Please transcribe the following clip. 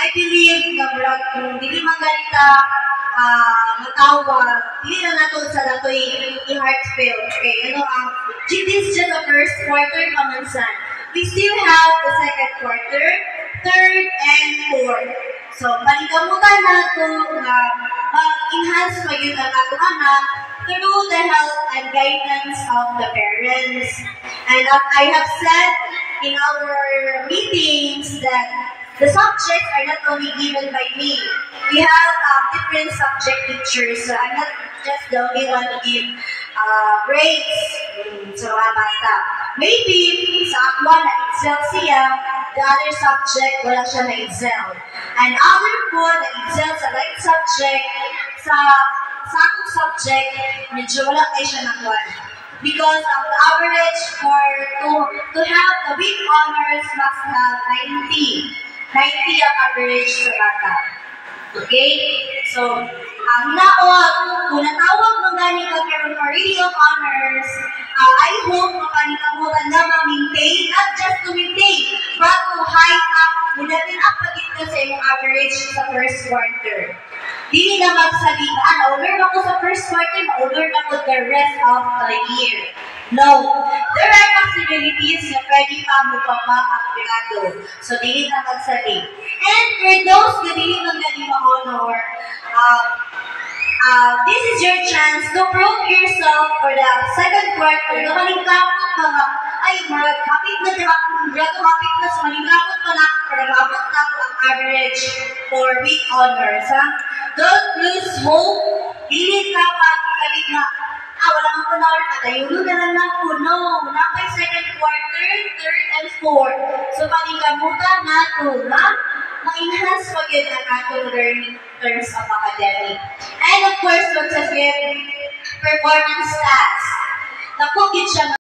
I believe na brag kung dili man ganita matawag, dili na nato sa datoy i-heartfelt. Okay, this is just the first quarter pamansan. We still have the second quarter, third, and fourth. So, panigamutan nato na mag-enhance pa yun ang ato anak through the help and guidance of the parents. And as I have said in our meetings that the subjects are not only given by me. We have different subject teachers. So I'm not just the only one to give grades sa mga bata. Maybe sa ako na-excel siya, the other subject wala siya na-excel. And other po na-excel sa right subject, sa akong subject, medyo wala kayo siya nakuha. Because of the average to have the big honors must have 90 ang average sa bata. Okay? So, ang naon, kung natawag mo gani ka karon for radio honors, I hope mapanitamutan na ma-maintain, not just to maintain, but to high up, muna din up pagit ka sa imong average sa first quarter. Dili na magsalita, na-over na ko sa first quarter, na-over na ko the rest of the year. No. There are possibilities na pwede pa mo pa ang grado. So, dili na magsalit. And for those na dili na gani ma-honor, this is your chance to prove yourself for the second quarter. Na malingkapot mga, ay, kapit na grado, kapit na sa malingkapot pa na, para mabot na ang average for week honors. Don't lose hope. Dili ka magkalit na, wala nga po na ulit, patayulo na lang na po. No, napay second quarter, third, and fourth. So, panikamutan na ito na ma-enhance pa yun ang atong learning terms of academic. And of course, magsasabi, performance stats. Napugit siya